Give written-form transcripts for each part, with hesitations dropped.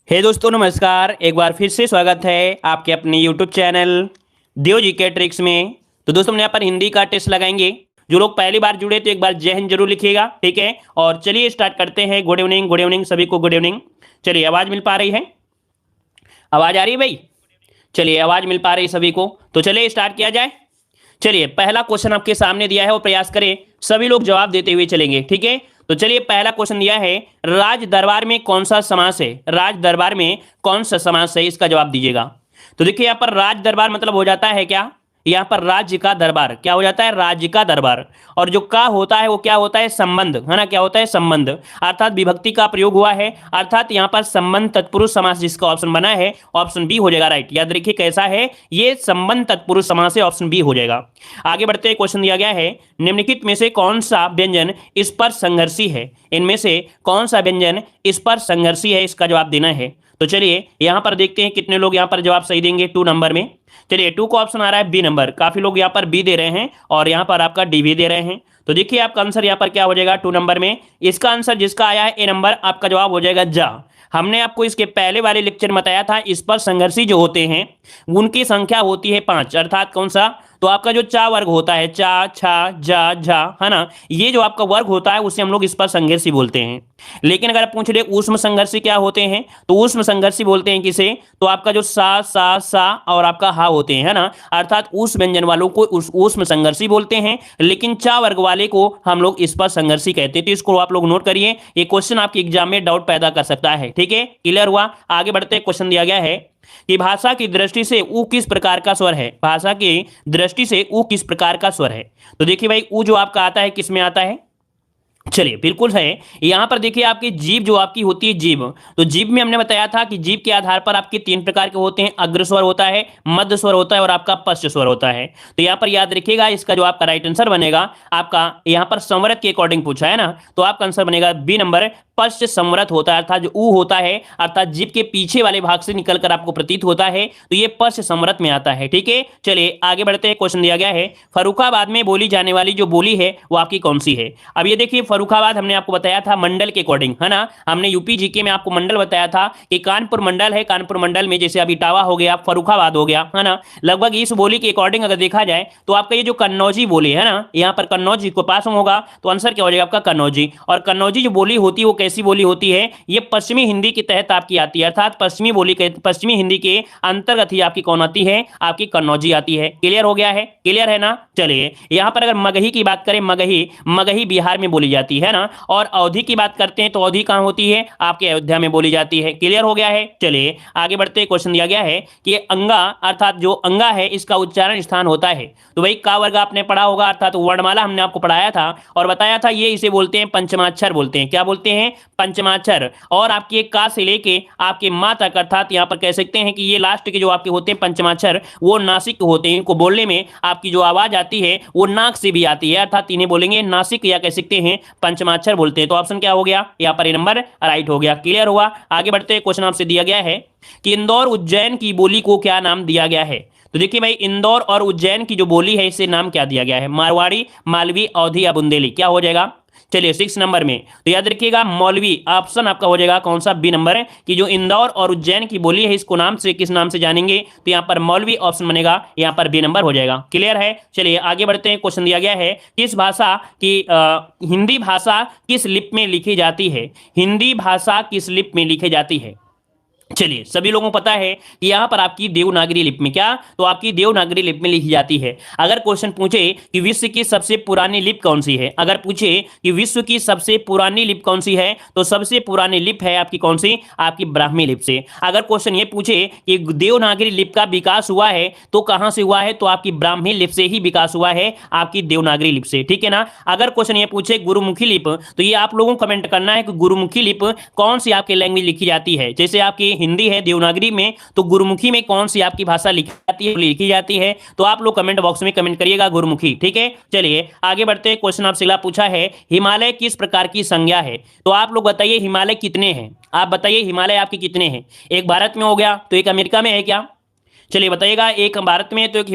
हे दोस्तों नमस्कार। एक बार फिर से स्वागत है आपके अपने यूट्यूब चैनल देव जी के ट्रिक्स में। तो दोस्तों हम यहाँ पर हिंदी का टेस्ट लगाएंगे। जो लोग पहली बार जुड़े तो एक बार जय हिंद जरूर लिखिएगा, ठीक है। और चलिए स्टार्ट करते हैं। गुड इवनिंग सभी को, गुड इवनिंग। चलिए आवाज़ मिल पा रही है? आवाज़ आ रही है भाई? चलिए आवाज़ मिल पा रही है सभी को, तो चलिए स्टार्ट किया जाए। चलिए पहला क्वेश्चन आपके सामने दिया है, वो प्रयास करें सभी लोग जवाब देते हुए चलेंगे, ठीक है। तो चलिए पहला क्वेश्चन दिया है, राज दरबार में कौन सा समास है? राज दरबार में कौन सा समास है, इसका जवाब दीजिएगा। तो देखिए यहाँ पर राज दरबार मतलब हो जाता है क्या? यहाँ पर राज्य का दरबार क्या हो जाता है? राज्य का दरबार। और जो का होता है वो क्या होता है? संबंध, है ना। क्या होता है? संबंध। अर्थात विभक्ति का प्रयोग हुआ है, अर्थात यहाँ पर संबंध तत्पुरुष समास जिसका ऑप्शन बना है ऑप्शन बी हो जाएगा, राइट। याद रखिए कैसा है ये, संबंध तत्पुरुष समास है, ऑप्शन बी हो जाएगा। आगे बढ़ते हैं, क्वेश्चन दिया गया है, निम्नलिखित में से कौन सा व्यंजन इस पर संघर्षी है? इनमें से कौन सा व्यंजन इस पर संघर्षी है, इसका जवाब देना है। तो चलिए यहां पर देखते हैं कितने लोग यहां पर जवाब सही देंगे 2 नंबर में। चलिए 2 का ऑप्शन आ रहा है बी नंबर, काफी लोग यहां पर बी दे रहे हैं और यहां पर आपका डी भी दे रहे हैं। तो देखिए आपका आंसर यहां पर क्या हो जाएगा 2 नंबर में। इसका आंसर जिसका आया है ए नंबर, आपका जवाब हो जाएगा जा। हमने आपको इसके पहले वाले लेक्चर में बताया था, इस पर संघर्षी जो होते हैं उनकी संख्या होती है 5, अर्थात कौन सा? तो आपका जो चा वर्ग होता है, चा छा जा झा, है ना, ये जो आपका वर्ग होता है उसे हम लोग इस पर संघर्षी बोलते हैं। लेकिन अगर आप पूछ ले ऊष्म संघर्षी क्या होते हैं, तो ऊष्म संघर्षी बोलते हैं किसे? तो आपका जो सा और आपका हा होते हैं, है ना, अर्थात उस व्यंजन वालों को ऊष्म संघर्षी बोलते हैं, लेकिन चा वर्ग वाले को हम लोग इस पर संघर्षी कहते हैं। तो इसको आप लोग नोट करिए, ये क्वेश्चन आपके एग्जाम में डाउट पैदा कर सकता है, ठीक है। क्लियर हुआ? आगे बढ़ते, क्वेश्चन दिया गया है कि भाषा की दृष्टि से ऊ किस प्रकार का स्वर है? भाषा की दृष्टि से ऊ किस प्रकार का स्वर है? तो देखिए भाई ऊ जो आपका आता है किस में आता है? चलिए बिल्कुल है। यहां पर देखिए आपकी जीभ जो आपकी होती है, जीभ, तो जीभ में हमने बताया था कि जीभ के आधार पर आपके 3 प्रकार के होते हैं, अग्र स्वर होता है, मध्य स्वर होता है और आपका पश्च स्वर होता है। तो यहां पर याद रखिएगा इसका जो आपका राइट आंसर बनेगा, आपका यहां पर संवृत के अकॉर्डिंग पूछा है ना, तो आपका आंसर बनेगा बी नंबर, पश्च संवृत होता है, अर्थात जो ऊ होता है, अर्थात जीभ के पीछे वाले भाग से निकलकर आपको प्रतीत होता है, तो ये पश्च संवृत में आता है, ठीक है। चलिए आगे बढ़ते हैं, क्वेश्चन दिया गया है, फर्रुखाबाद में बोली जाने वाली जो बोली है वो आपकी कौन सी है? अब ये देखिए फर्रुखाबाद हमने आपको बताया था मंडल के अकॉर्डिंग, है ना, हमने यूपी जीके में आपको मंडल बताया था कि कानपुर मंडल है, कानपुर मंडल में जैसे अब इटावा हो गया, फर्रुखाबाद हो गया, है ना, लगभग इस बोली के अकॉर्डिंग अगर देखा जाए तो आपका ये जो कन्नौजी बोली है ना, यहाँ पर कन्नौजी को पास होगा, तो आंसर क्या हो जाएगा आपका कन्नौजी। और कन्नौजी जो बोली होती है वो कैसी बोली होती है? ये पश्चिमी हिंदी के तहत आपकी आती है, अर्थात पश्चिमी बोली के, पश्चिमी हिंदी के अंतर्गत ही आपकी कौन आती है? आपकी कन्नौजी आती है। क्लियर हो गया है? क्लियर है ना। चलिए यहाँ पर अगर मगही की बात करें, मगही, मगही बिहार में बोली जाती है ना, और अवधि की बात करते हैं तो अवधि कहाँ होती है? आपके अयोध्या में बोली जाती है। क्लियर हो गया है। चलिए आगे बढ़ते, क्वेश्चन दिया गया है कि अंगा, अर्थात जो अंगा है इसका उच्चारण स्थान होता है, तो भाई का वर्ग आपने पढ़ा होगा, अर्थात वर्णमाला हमने आपको पढ़ाया था और बताया था ये इसे बोलते हैं पंचमाक्षर बोलते हैं। क्या बोलते हैं? पंचमाक्षर। और आपके का से लेके आपके माँ तक, अर्थात यहाँ पर कह सकते हैं कि ये लास्ट के जो आपके होते हैं पंचमाक्षर वो नासिक होते हैं, इनको बोलने में आपकी जो आवाज आती है वो नाक से भी आती है, अर्थात इन्हें बोलेंगे नासिक या कह सकते हैं पंचमाक्षर बोलते हैं। तो ऑप्शन क्या हो गया यहाँ पर? नंबर राइट हो गया। क्लियर हुआ? आगे बढ़ते हैं, क्वेश्चन आपसे दिया गया है कि इंदौर उज्जैन की बोली को क्या नाम दिया गया है? तो देखिए भाई इंदौर और उज्जैन की जो बोली है इसे नाम क्या दिया गया है? मारवाड़ी, मालवी, अवधी या बुंदेली, क्या हो जाएगा? चलिए 6 नंबर में तो याद रखिएगा मौलवी, ऑप्शन आपका हो जाएगा कौन सा? बी नंबर है, कि जो इंदौर और उज्जैन की बोली है इसको नाम से किस नाम से जानेंगे? तो यहाँ पर मौलवी ऑप्शन बनेगा, यहाँ पर बी नंबर हो जाएगा। क्लियर है? चलिए आगे बढ़ते हैं, क्वेश्चन दिया गया है किस भाषा की हिंदी भाषा किस लिपि में लिखी जाती है? हिंदी भाषा किस लिपि में लिखी जाती है? चलिए सभी लोगों को पता है कि यहां पर आपकी देवनागरी लिपि में, क्या? तो आपकी देवनागरी लिपि में लिखी जाती है। अगर क्वेश्चन पूछे कि विश्व की सबसे पुरानी लिपि कौन सी है, अगर पूछे कि विश्व की सबसे पुरानी लिपि कौन सी है, तो सबसे पुरानी लिपि है आपकी कौन सी? आपकी ब्राह्मी लिपि से। अगर क्वेश्चन ये पूछे कि देवनागरी लिपि का विकास हुआ है तो कहां से हुआ है, तो आपकी ब्राह्मी लिपि से ही विकास हुआ है, आपकी देवनागरी लिपि से, ठीक है ना। अगर क्वेश्चन ये पूछे गुरुमुखी लिपि, तो ये आप लोगों को कमेंट करना है कि गुरुमुखी लिपि कौन सी आपकी लैंग्वेज लिखी जाती है। जैसे आपकी हिंदी है देवनागरी में, तो गुरुमुखी में कौन सी आपकी भाषा लिखी जाती है? तो आप लोग कमेंट बॉक्स में कमेंट करिएगा गुरुमुखी, ठीक है। चलिए आगे बढ़ते हैं, क्वेश्चन आपसे अगला पूछा है हिमालय किस प्रकार की संज्ञा है? तो आप लोग बताइए हिमालय कितने हैं? आप बताइए हिमालय आपके कितने हैं? एक भारत में हो गया, तो एक अमेरिका में है क्या? चलिए बताइएगा, एक भारत में है तो एक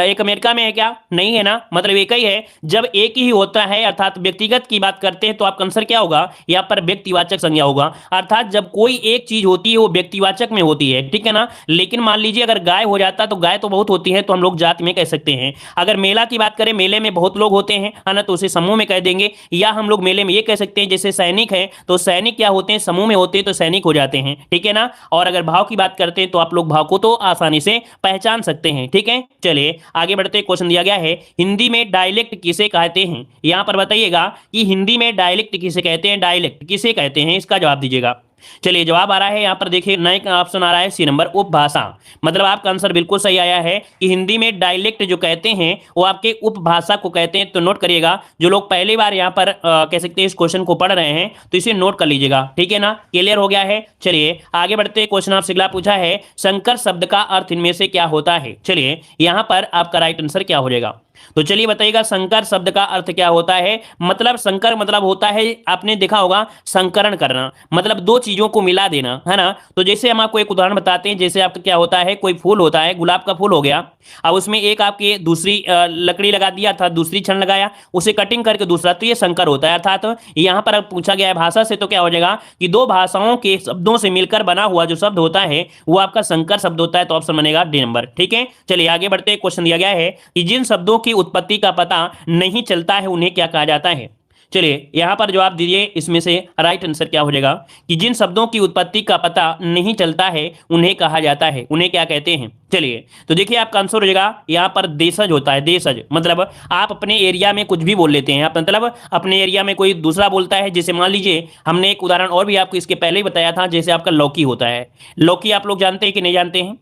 एक अमेरिका में है क्या? नहीं है ना, मतलब एक ही है। जब एक ही होता है अर्थात व्यक्तिगत की बात करते हैं तो आपका आंसर क्या होगा? यहाँ पर व्यक्तिवाचक संज्ञा होगा। अर्थात जब कोई एक चीज होती है वो व्यक्तिवाचक में होती है, ठीक है ना। लेकिन मान लीजिए अगर गाय हो जाता तो गाय तो बहुत होती है तो हम लोग जात में कह सकते हैं। अगर मेला की बात करें, मेले में बहुत लोग होते हैं, है ना, तो उसे समूह में कह देंगे। या हम लोग मेले में ये कह सकते हैं जैसे सैनिक है तो सैनिक क्या होते हैं? समूह में होते हैं तो सैनिक हो जाते हैं, ठीक है ना। और अगर भाव की बात करते हैं तो आप लोग भाव को तो आसानी से पहचान सकते हैं, ठीक है। चलिए आगे बढ़ते, क्वेश्चन दिया गया है हिंदी में डायलेक्ट किसे कहते हैं? यहां पर बताइएगा कि हिंदी में डायलेक्ट किसे कहते हैं, डायलेक्ट किसे कहते हैं, इसका जवाब दीजिएगा। चलिए जवाब आ रहा है, यहां पर देखिए नए का ऑप्शन आ रहा है सी नंबर, उपभाषा। मतलब आपका आंसर बिल्कुल सही आया है कि हिंदी में डायलेक्ट जो कहते हैं वो आपके उपभाषा को कहते हैं। तो नोट करिएगा, जो लोग पहली बार यहां पर कह सकते हैं इस क्वेश्चन को पढ़ रहे हैं तो इसे नोट कर लीजिएगा, ठीक है ना। क्लियर हो गया है। चलिए आगे बढ़ते, क्वेश्चन आपसे अगला पूछा है संकर शब्द का अर्थ इनमें से क्या होता है? चलिए यहां पर आपका राइट आंसर क्या हो जाएगा? तो चलिए बताइएगा संकर शब्द का अर्थ क्या होता है। मतलब संकर मतलब होता है, आपने देखा होगा संकरण करना, मतलब दो चीजों को मिला देना, है ना। तो जैसे हम आपको एक उदाहरण बताते हैं, जैसे आपका क्या होता है, कोई फूल होता है, गुलाब का फूल हो गया, अब उसमें एक आपके दूसरी लकड़ी लगा दिया अर्थात दूसरी छड़ लगाया, उसे कटिंग करके दूसरा, तो ये संकर होता है। अर्थात यहां पर पूछा गया है भाषा से, तो क्या हो जाएगा कि दो भाषाओं के शब्दों से मिलकर बना हुआ जो शब्द होता है वो आपका संकर शब्द होता है। तो ऑप्शन बनेगा डी नंबर, ठीक है। चलिए आगे बढ़ते, क्वेश्चन दिया गया है कि जिन शब्दों की उत्पत्ति का पता नहीं चलता है उन्हें क्या कहा जाता है? चलिए यहां पर जवाब दीजिए, इसमें से राइट आंसर क्या हो जाएगा कि जिन शब्दों की उत्पत्ति का पता नहीं चलता है उन्हें कहा जाता है, उन्हें क्या कहते हैं? चलिए तो देखिए आपका आंसर हो जाएगा यहां पर देशज होता है। देशज मतलब आप अपने एरिया में कुछ भी बोल लेते हैं, आप मतलब अपने एरिया में कोई दूसरा बोलता है। जैसे मान लीजिए हमने एक उदाहरण और भी आपको इसके पहले ही बताया था, जैसे आपका लौकी होता है। लौकी आप लोग जानते हैं कि नहीं जानते हैं?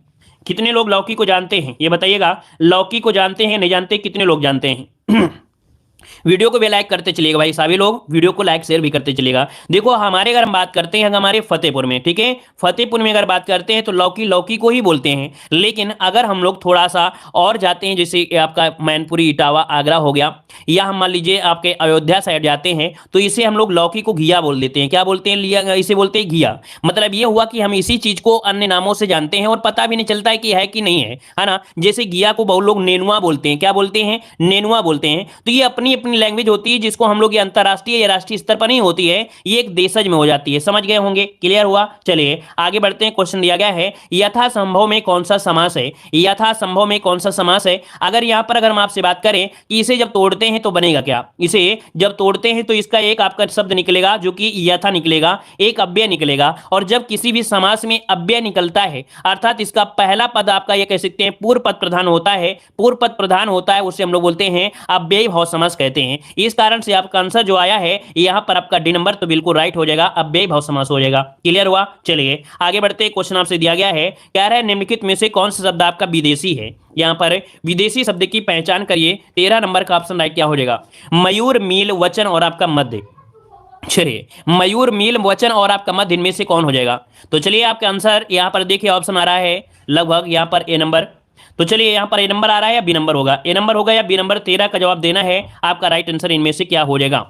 कितने लोग लौकी को जानते हैं ये बताइएगा। लौकी को जानते हैं नहीं जानते, कितने लोग जानते हैं? वीडियो को भी लाइक करते चलिएगा भाई, सभी लोग वीडियो को लाइक शेयर भी करते चलिएगा। देखो हमारे अगर हम बात करते हैं हमारे फतेहपुर में, ठीक है, फतेहपुर में अगर बात करते हैं तो लौकी लौकी को ही बोलते हैं। लेकिन अगर हम लोग थोड़ा सा और जाते हैं, जैसे आपका मैनपुरी, इटावा, आगरा हो गया, या हम मान लीजिए आपके अयोध्या साइड जाते हैं तो इसे हम लोग लौकी को घिया बोल देते हैं। क्या बोलते हैं? लिया, इसे बोलते हैं घिया। मतलब ये हुआ कि हम इसी चीज को अन्य नामों से जानते हैं और पता भी नहीं चलता है कि है कि नहीं है ना। जैसे घिया को बहुत लोग नेनुआ बोलते हैं। क्या बोलते हैं? नेनुआ बोलते हैं। तो ये अपनी अपनी लैंग्वेज होती है जिसको हम लोग ये अंतरराष्ट्रीय या राष्ट्रीय स्तर पर नहीं होती है, ये एक देशज में हो जाती है। समझ गए होंगे? क्लियर हुआ? चलिए आगे बढ़ते हैं, क्वेश्चन दिया गया है यथासंभव में कौन सा समास है? यथासंभव में कौन सा समास है? अगर यहां पर अगर हम आपसे बात करें कि इसे जब तोड़ते हैं तो बनेगा क्या? इसे जब तोड़ते हैं तो इसका एक आपका शब्द निकलेगा जो कि यथा निकलेगा, एक अव्यय निकलेगा। और जब किसी भी समास में अव्यय निकलता है अर्थात इसका पहला पद आपका ये कह सकते हैं पूर्व पद प्रधान होता है, पूर्व पद प्रधान होता है, उसे हम लोग बोलते हैं अव्ययी भाव समास कहते हैं। इस कारण से आपका आंसर जो आया है यहां पर आपका डी नंबर तो बिल्कुल राइट हो जाएगा, अव्ययी भाव समास हो जाएगा। क्लियर हुआ? चलिए आगे बढ़ते, क्वेश्चन आपसे दिया गया है, कह रहा है निम्नलिखित में से कौन सा शब्द आपका विदेशी है? यहां पर विदेशी शब्द की पहचान करिए। 13 नंबर का ऑप्शन राइट क्या हो जाएगा? मयूर, मील, वचन और आपका मध्य। चलिए मयूर, मील, वचन और आपका मध्य, इनमें से कौन हो जाएगा? तो चलिए आपका आंसर यहां पर देखिए ऑप्शन आ रहा है लगभग यहां पर ए नंबर। तो चलिए यहां पर ए नंबर आ रहा है या बी नंबर होगा? ए नंबर होगा या बी नंबर? 13 का जवाब देना है। आपका राइट आंसर इनमें से क्या हो जाएगा?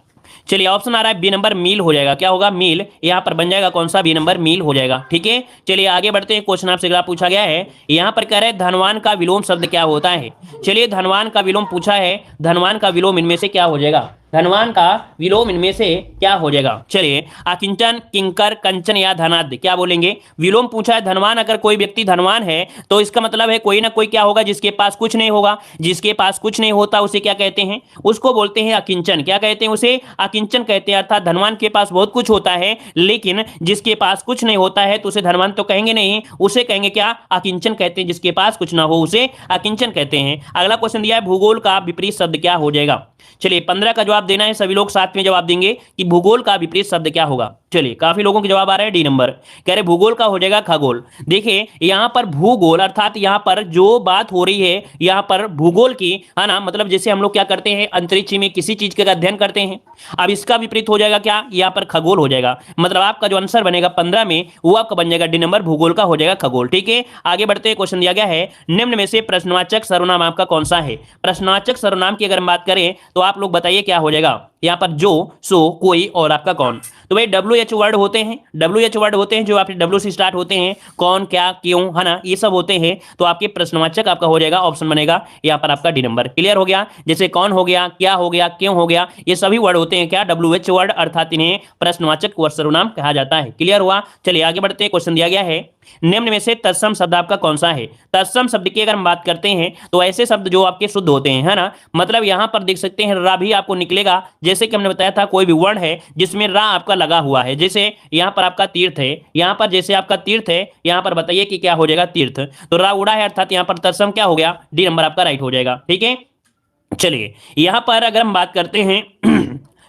चलिए ऑप्शन आ रहा है बी नंबर, मील हो जाएगा। क्या होगा? मील। यहां पर बन जाएगा कौन सा? बी नंबर, मील हो जाएगा। ठीक है चलिए आगे बढ़ते हैं, क्वेश्चन आपसे अगला पूछा गया है, यहां पर कह रहे हैं धनवान का विलोम शब्द क्या होता है? चलिए धनवान का विलोम पूछा है, धनवान का विलोम इनमें से क्या हो जाएगा? धनवान का विलोम इनमें से क्या हो जाएगा? चलिए अकिंचन, किंकर, कंचन या धनाद्य, क्या बोलेंगे? विलोम पूछा है धनवान। अगर कोई व्यक्ति धनवान है तो इसका मतलब है कोई ना कोई क्या होगा जिसके पास कुछ नहीं होगा। जिसके पास कुछ नहीं होता उसे क्या कहते हैं? उसको बोलते हैं अकिंचन। क्या कहते हैं? उसे अकिंचन कहते हैं। अर्थात धनवान के पास बहुत कुछ होता है लेकिन जिसके पास कुछ नहीं होता है तो उसे धनवान तो कहेंगे नहीं, उसे कहेंगे क्या? अकिंचन कहते हैं। जिसके पास कुछ ना हो उसे अकिंचन कहते हैं। अगला क्वेश्चन दिया है भूगोल का विपरीत शब्द क्या हो जाएगा? चलिए 15 का जवाब देना है, सभी लोग साथ में जवाब देंगे कि भूगोल का विपरीत शब्द क्या होगा। चलिए काफी लोगों के जवाब आ रहे हैं डी नंबर, कह रहे भूगोल का हो जाएगा खगोल। देखिए यहां पर भूगोल अर्थात यहां पर जो बात हो रही है यहां पर भूगोल की, है ना, मतलब जैसे हम लोग क्या करते हैं अंतरिक्ष में किसी चीज का अध्ययन करते हैं। अब इसका विपरीत हो जाएगा क्या? यहां पर खगोल हो जाएगा। मतलब आपका जो आंसर बनेगा 15 में वो आपका बन जाएगा डी नंबर, भूगोल का हो जाएगा खगोल। ठीक है आगे बढ़ते हैं, क्वेश्चन दिया गया है निम्न में से प्रश्नवाचक सर्वनाम आपका कौन सा है? प्रश्नवाचक सर्वनाम की अगर हम बात करें तो आप लोग बताइए क्या हो जाएगा? यहां पर जो, सो, कोई और आपका कौन। तो भाई WH वर्ड होते हैं, WH वर्ड होते हैं जो आपके W से स्टार्ट होते हैं, कौन, क्या, क्यों, है ना, ये सब होते हैं। तो आपके प्रश्नवाचक आपका हो जाएगा, ऑप्शन बनेगा यहाँ पर आपका डी नंबर। क्लियर हो गया? जैसे कौन हो गया, क्या हो गया, क्यों हो गया, ये सभी वर्ड होते हैं क्या, WH वर्ड, अर्थात इन्हें प्रश्नवाचक वर्ड सर्वनाम कहा जाता है। क्लियर हुआ? चलिए आगे बढ़ते हैं। क्वेश्चन दिया गया है, निम्न में से तत्सम शब्द आपका कौन सा है? तत्सम शब्द की अगर हम बात करते हैं तो ऐसे शब्द जो आपके शुद्ध होते हैं, है ना, मतलब यहां पर देख सकते हैं रा भी आपको निकलेगा, जैसे कि हमने बताया था कोई भी वर्ण है जिसमें रा आपका लगा हुआ है, जैसे यहां पर आपका तीर्थ है, यहां पर जैसे आपका तीर्थ है, यहां पर बताइए कि क्या हो जाएगा, तीर्थ, तो रा उड़ा है, अर्थात यहां पर तत्सम क्या हो गया, डी नंबर आपका राइट हो जाएगा। ठीक है, चलिए यहां पर अगर हम बात करते हैं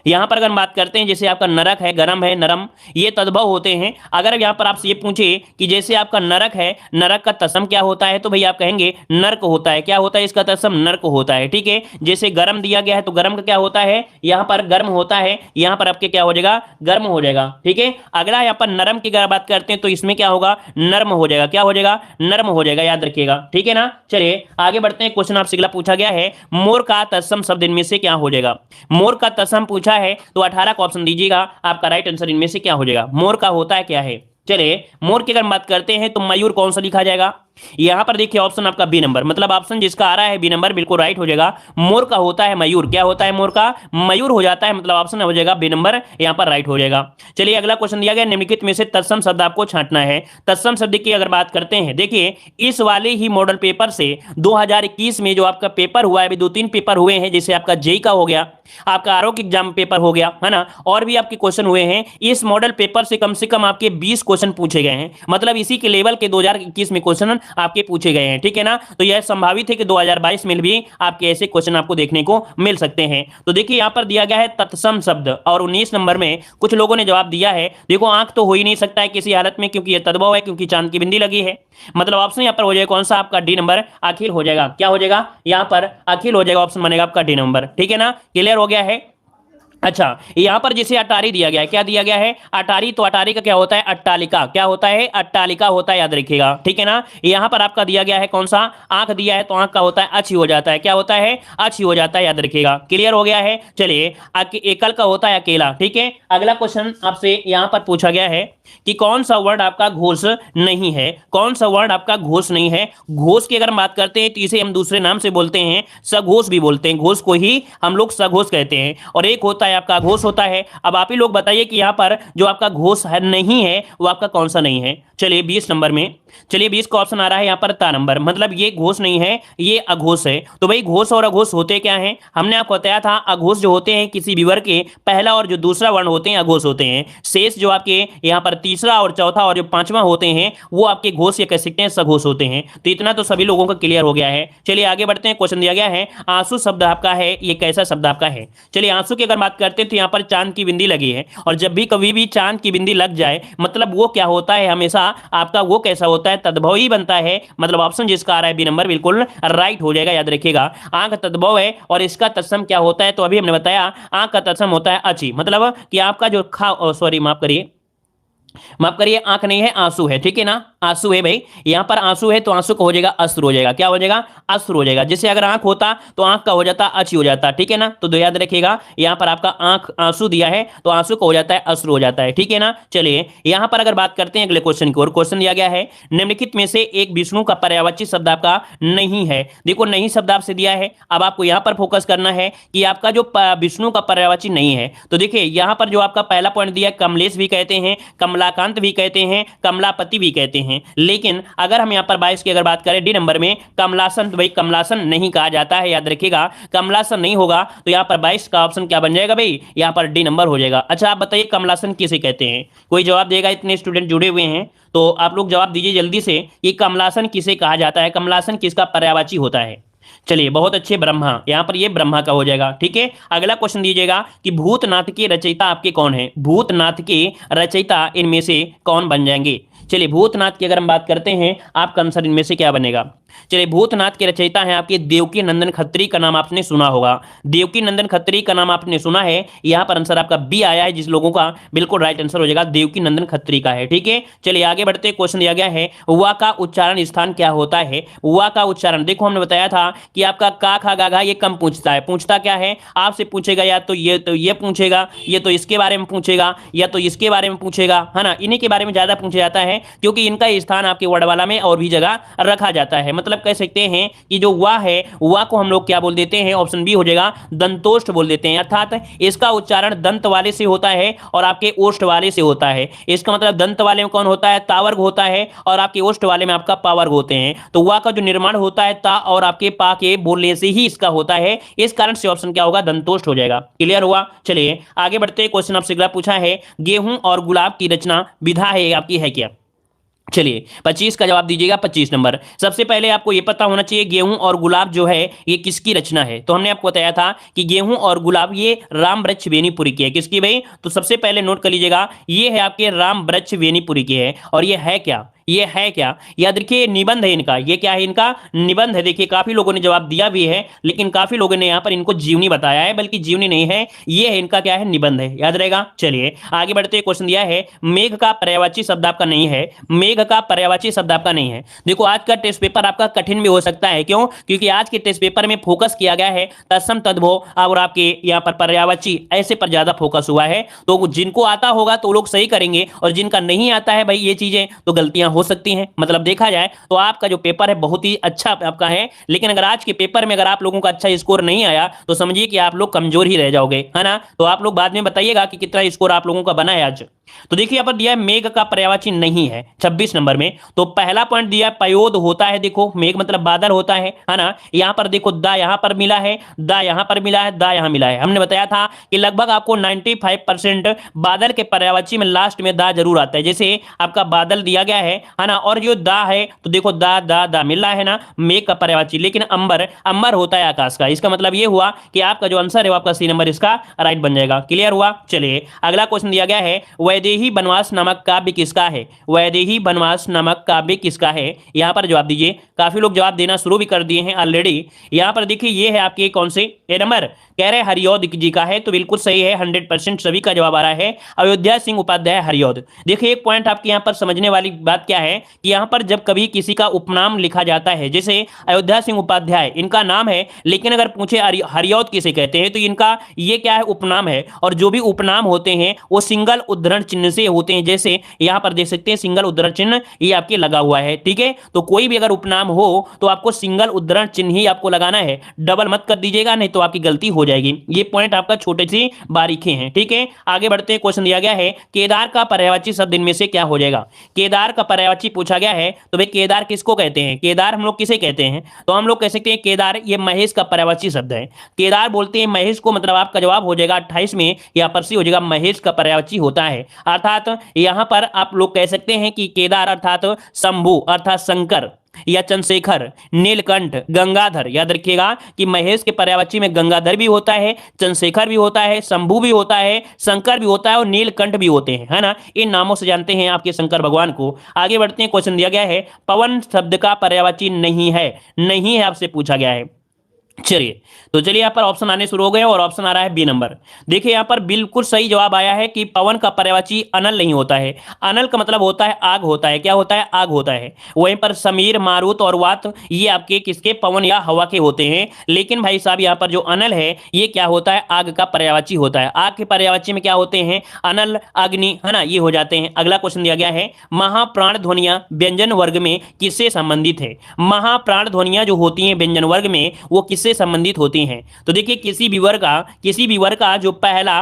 यहां पर अगर हम बात करते हैं जैसे आपका नरक है, गरम है, नरम, ये तद्भव होते हैं। अगर यहां पर आपसे ये पूछे कि जैसे आपका नरक है, नरक का तत्सम क्या होता है, तो भैया आप कहेंगे नर्क होता है। क्या होता है इसका तत्सम? नर्क होता है। ठीक है, जैसे गरम दिया गया है तो गरम का क्या होता है, यहां पर गर्म होता है, यहां पर आपके क्या हो जाएगा, गर्म हो जाएगा। ठीक है, अगला यहां पर नरम की अगर बात करते हैं तो इसमें क्या होगा, नर्म हो जाएगा। क्या हो जाएगा, नर्म हो जाएगा, याद रखिएगा। ठीक है ना, चलिए आगे बढ़ते हैं। क्वेश्चन आपसे अगला पूछा गया है, मोर का तत्सम शब्द इनमें से क्या हो जाएगा? मोर का तत्सम पूछा है तो 18 का ऑप्शन दीजिएगा, आपका राइट आंसर इनमें से क्या हो जाएगा, मोर का होता है क्या है। चलिए मोर की अगर बात करते हैं तो मयूर कौन सा लिखा जाएगा, यहां पर देखिए ऑप्शन आपका बी नंबर, मतलब ऑप्शन जिसका आ रहा है बी नंबर बिल्कुल राइट हो जाएगा। मोर का होता है मयूर। क्या होता है, मोर का मयूर हो जाता है, मतलब ऑप्शन हो जाएगा बी नंबर, यहां पर राइट हो जाएगा। चलिए अगला क्वेश्चन दिया गया, निम्नलिखित में से तत्सम शब्द आपको छांटना है। तत्सम शब्द की अगर बात करते हैं, देखिए इस वाले ही मॉडल पेपर से 2021 में जो आपका पेपर हुआ है, अभी 2-3 पेपर हुए हैं, जैसे आपका जेई का हो गया, आपका आरोग्य एग्जाम पेपर हो गया, है ना, और भी आपके क्वेश्चन हुए हैं। इस मॉडल पेपर से कम आपके 20 क्वेश्चन पूछे गए हैं, मतलब इसी के लेवल के 2021 में क्वेश्चन आपके पूछे गए हैं। ठीक है ना, तो यह संभावित है कि 2022 में भी आपके ऐसे क्वेश्चन आपको देखने को मिल सकते हैं। तो देखिए यहां पर दिया गया है तत्सम शब्द, और 19 नंबर में कुछ लोगों ने जवाब दिया है। देखो आंख तो हो ही नहीं सकता है किसी हालत में, क्योंकि यह तद्भव है, क्योंकि चांद की बिंदी लगी है, मतलब ऑप्शन यहां पर हो जाएगा कौन सा, आपका डी नंबर, अखिल हो जाएगा। क्या हो जाएगा, यहां पर अखिल हो जाएगा, ऑप्शन बनेगा आपका डी नंबर। ठीक है ना, क्लियर हो गया है? अच्छा, यहां पर जैसे अटारी दिया गया है, क्या दिया गया है, अटारी, तो अटारी का क्या होता है, अट्टालिका। क्या होता है, अट्टालिका होता है, याद रखिएगा। ठीक है ना, यहां पर आपका दिया गया है कौन सा, आंख दिया है, तो आंख का होता है अच्छी हो जाता है। क्या होता है, अच्छी हो जाता है, याद रखिएगा। क्लियर हो गया है? चलिए एकल का होता है अकेला। ठीक है, अगला क्वेश्चन आपसे यहां पर पूछा गया है कि कौन सा वर्ड आपका घोष नहीं है, कौन सा वर्ड आपका घोष नहीं है। घोष की अगर हम बात करते हैं तो इसे हम दूसरे नाम से बोलते हैं, सघोष भी बोलते हैं, घोष को ही हम लोग सघोष कहते हैं, और एक होता है आपका घोष होता है। अब आप ही लोग बताइए कि यहां पर जो आपका घोष है नहीं है वो आपका कौन सा नहीं है। चलिए 20 नंबर में, चलिए 20 का ऑप्शन आ रहा है यहां पर ता नंबर, मतलब ये घोष नहीं है, ये अघोष है। तो भाई घोष और अघोष होते क्या हैं, हमने आपको बताया था, अघोष जो होते हैं किसी भी वर्ग के पहला और जो दूसरा वर्ण होते हैं अघोष होते हैं। शेष जो आपके यहां पर तीसरा और चौथा और जो पांचवा होते हैं वो आपके घोष या कह सकते हैं सघोष होते हैं। तो इतना तो सभी लोगों का क्लियर हो गया है। चलिए आगे बढ़ते हैं। क्वेश्चन दिया गया है, आंसू शब्द आपका है, ये कैसा शब्द आपका है। चलिए आंसू की अगर बात करते हैं तो यहाँ पर चांद की बिंदी लगी है, और जब भी कभी भी चांद की बिंदी लग जाए मतलब वो क्या होता है, हमेशा आपका वो कैसा होता है, तद्भव ही बनता है, मतलब ऑप्शन जिसका आ रहा है बी नंबर बिल्कुल राइट हो जाएगा, याद रखिएगा। आंख तद्भव है और इसका तत्सम क्या होता है, तो अभी हमने बताया आंख का तत्सम होता है अची, मतलब कि आपका जो सॉरी माफ करिए, आंख नहीं है, आंसू है। ठीक है ना, आंसू है भाई, यहां पर आंसू है तो आंसू का हो जाएगा अश्रु हो जाएगा। क्या हो जाएगा, अश्रु हो जाएगा। जैसे अगर आंख होता तो आंख का हो जाता अची हो जाता। ठीक है ना, तो याद रखिएगा यहां पर आपका आंख आंसू दिया है तो आंसू का हो जाता है अश्रु हो जाता है। ठीक है ना, चलिए यहां पर अगर बात करते हैं अगले क्वेश्चन की ओर। क्वेश्चन दिया गया है, निम्नलिखित में से एक विष्णु का पर्यायवाची शब्द आपका नहीं है। देखो नहीं शब्द आपसे दिया है, अब आपको यहां पर फोकस करना है कि आपका जो विष्णु का पर्यायवाची नहीं है। तो देखिए यहां पर जो आपका पहला पॉइंट दिया, कमलेश भी कहते हैं, कमलाकांत भी कहते हैं, कमलापति भी कहते हैं, लेकिन अगर हम यहां पर 22 की अगर बात करें डी नंबर में, कमलासन, तो भाई कमलासन नहीं कहा जाता है, याद रखिएगा। कमलासन नहीं होगा तो यहां पर 22 का ऑप्शन क्या बन जाएगा भाई, यहां पर डी नंबर हो जाएगा। अच्छा आप बताइए कमलासन किसे कहते हैं, कोई जवाब देगा, इतने स्टूडेंट जुड़े हुए हैं तो आप लोग जवाब दीजिए जल्दी से कि कमलासन किसे कहा जाता है, कमलासन किसका पर्यायवाची होता है। चलिए बहुत अच्छे, ब्रह्मा, यहां पर ये ब्रह्मा का हो जाएगा। ठीक है, अगला क्वेश्चन दीजिएगा कि भूतनाथ के रचयिता आपके कौन है, भूतनाथ के रचयिता इनमें से कौन बन जाएंगे। चलिए भूतनाथ की अगर हम बात करते हैं आपका आंसर इनमें से क्या बनेगा, चलिए, भूतनाथ के रचयिता हैं आपके देवकी नंदन खत्री, का नाम आपने सुना होगा। देवकी नंदन खत्री का नाम आपने सुना है, यहां पर आंसर आपका बी आया है, जिस लोगों का बिल्कुल राइट आंसर हो जाएगा देवकी नंदन खत्री का है। ठीक है, चलिए आगे बढ़ते, क्वेश्चन दिया गया है वा का उच्चारण स्थान क्या होता है। वा का उच्चारण देखो, हमने बताया था कि आपका का खा गा घा ये कम पूछता है, पूछता क्या है आपसे पूछेगा या तो ये पूछेगा, ये तो इसके बारे में पूछेगा, या तो इसके बारे में पूछेगा, है ना, इन्हीं के बारे में ज्यादा पूछा जाता है, क्योंकि इनका स्थान आपके वर्डमाला में और भी जगह रखा जाता है। मतलब कह सकते हैं कि जो वा है, वा को हम लोग क्या बोल देते हैं, ऑप्शन बी हो जाएगा दंतोष्ठ बोल देते हैं, अर्थात इसका उच्चारण दंत वाले से होता है और आपके ओष्ठ वाले से होता है। इसका मतलब दंत वाले में कौन होता है, तावर्ग होता है, और आपके ओष्ठ वाले में आपका पावर्ग होते हैं। तो वा का जो निर्माण होता है ता और आपके पा के बोलने से ही इसका होता है, इस कारण से ऑप्शन क्या होगा, दंतोष्ठ हो जाएगा। क्लियर हुआ। चलिए आगे बढ़ते, क्वेश्चन आपसे अगला पूछा है गेहूं और गुलाब की रचना विधा है आपकी है क्या। चलिए 25 का जवाब दीजिएगा, 25 नंबर। सबसे पहले आपको यह पता होना चाहिए गेहूं और गुलाब जो है ये किसकी रचना है। तो हमने आपको बताया था कि गेहूं और गुलाब ये राम वृक्ष वेनीपुरी की है। किसकी भाई, तो सबसे पहले नोट कर लीजिएगा, ये है आपके राम वृक्ष वेनीपुरी की है। और ये है क्या, ये है क्या, याद रखिए निबंध है इनका। ये क्या है, इनका निबंध है। देखिए काफी लोगों ने जवाब दिया भी है, लेकिन काफी लोगों ने यहां पर इनको जीवनी बताया है, बल्कि जीवनी नहीं है, ये है इनका क्या है, निबंध है, याद रहेगा। चलिए आगे बढ़ते, क्वेश्चन दिया है मेघ का पर्यायवाची शब्द आपका नहीं है। मेघ का पर्यायवाची शब्द आपका नहीं है। देखो आज का टेस्ट पेपर आपका कठिन भी हो सकता है, क्यों, क्योंकि आज के टेस्ट पेपर में फोकस किया गया है तत्सम तद्भव और आपके यहाँ पर पर्यायवाची ऐसे पर ज्यादा फोकस हुआ है। तो जिनको आता होगा तो लोग सही करेंगे, और जिनका नहीं आता है भाई ये चीजें, तो गलतियां हो सकती हैं। मतलब देखा जाए तो आपका जो पेपर है बहुत ही अच्छा आपका है, लेकिन अगर आज के पेपर में अगर आप लोगों का अच्छा स्कोर नहीं आया तो समझिए कि आप लोग कमजोर ही रह जाओगे, है ना। तो आप लोग बाद में बताइएगा कि कितना स्कोर आप लोगों का बना है आज। तो देखिए यहाँ पर दिया है मेघ का पर्यायवाची नहीं है 26 नंबर में। तो पहला पॉइंट दिया है पयोद होता है, देखो मेघ मतलब बादल होता है ना। यहाँ पर देखो दा यहाँ पर मिला है, दा यहाँ पर मिला है, दा यहाँ मिला है। हमने बताया था कि लगभग आपको 95% बादल के पर्यायवाची में लास्ट में दा जरूर आता है। जैसे आपका बादल दिया गया है ना, और जो दा है तो देखो दा दा दा मिल रहा है ना, मेघ का पर्यायवाची। लेकिन अंबर, अंबर होता है आकाश का। इसका मतलब ये हुआ कि आपका जो आंसर है वो आपका सी नंबर इसका राइट बन जाएगा। क्लियर हुआ। चलिए अगला क्वेश्चन दिया गया है वैदेही बनवास नामक काव्य किसका है। वैदेही बनवास नामक काव्य किसका है, यहां पर जवाब दीजिए। काफी लोग जवाब देना शुरू भी कर दिए हैं ऑलरेडी। यहां पर देखिए ये है आपके कौन से ए नंबर, कह रहे हरिऔध जी का है, तो बिल्कुल सही है, 100% सभी का जवाब आ रहा है अयोध्या सिंह उपाध्याय हरिऔध। देखिए एक पॉइंट आपके यहां पर समझने वाली बात क्या है कि यहां पर जब कभी किसी का उपनाम लिखा जाता है, जैसे अयोध्या सिंह उपाध्याय इनका नाम है, लेकिन अगर पूछे हरिऔध किसे कहते हैं तो इनका ये क्या है, उपनाम है। और जो भी उपनाम होते हैं वो सिंगल उद्धरण चिन्ह से होते हैं। जैसे यहां पर देख सकते हैं सिंगल उद्धरण चिन्ह ये आपके लगा हुआ है, ठीक है। तो कोई भी अगर उपनाम हो तो आपको सिंगल उद्धरण चिन्ह ही आपको लगाना है, डबल मत कर दीजिएगा, नहीं तो आपकी गलती हो जाएगी। ये पॉइंट आपका छोटे सी बारीकी है, ठीक है। आगे बढ़ते हैं, क्वेश्चन दिया गया है केदार का पर्यायवाची शब्द इनमें से क्या हो जाएगा। केदार का पर्यायवाची पूछा गया है, तो भाई केदार किसको कहते हैं, केदार हम लोग किसे कहते हैं, तो हम लोग कह सकते हैं केदार ये महेश का पर्यायवाची शब्द है। केदार बोलते हैं महेश को, मतलब आपका जवाब हो जाएगा 28 में, यहाँ पर सी हो जाएगा महेश का पर्यायवाची होता है। अर्थात यहां पर आप लोग कह सकते हैं कि केदार अर्थात शंभु अर्थात शंकर या चंद्रशेखर, नीलकंठ, गंगाधर। याद रखिएगा कि महेश के पर्यायवाची में गंगाधर भी होता है, चंद्रशेखर भी होता है, शंभु भी होता है, शंकर भी होता है और नीलकंठ भी होते हैं, है ना। इन नामों से जानते हैं आपके शंकर भगवान को। आगे बढ़ते हैं, क्वेश्चन दिया गया है पवन शब्द का पर्यायवाची नहीं है, नहीं है आपसे पूछा गया है। चलिए तो चलिए यहाँ पर ऑप्शन आने शुरू हो गए और ऑप्शन आ रहा है बी नंबर। देखिए यहाँ पर बिल्कुल सही जवाब आया है कि पवन का पर्यायवाची अनल नहीं होता है। अनल का मतलब होता है आग होता है, क्या होता है, आग होता है। वहीं पर समीर, मारुत और वात ये आपके किसके, पवन या हवा के होते हैं। लेकिन भाई साहब यहाँ पर जो अनल है ये क्या होता है, आग का पर्यायवाची होता है। आग के पर्यायवाची में क्या होते हैं, अनल, अग्नि, है ना, ये हो जाते हैं। अगला क्वेश्चन दिया गया है महाप्राण ध्वनियां व्यंजन वर्ग में किससे संबंधित है। महाप्राण ध्वनियां जो होती हैं व्यंजन वर्ग में वो किससे संबंधित होती हैं। तो देखिए किसी भी वर्ग का जो पहला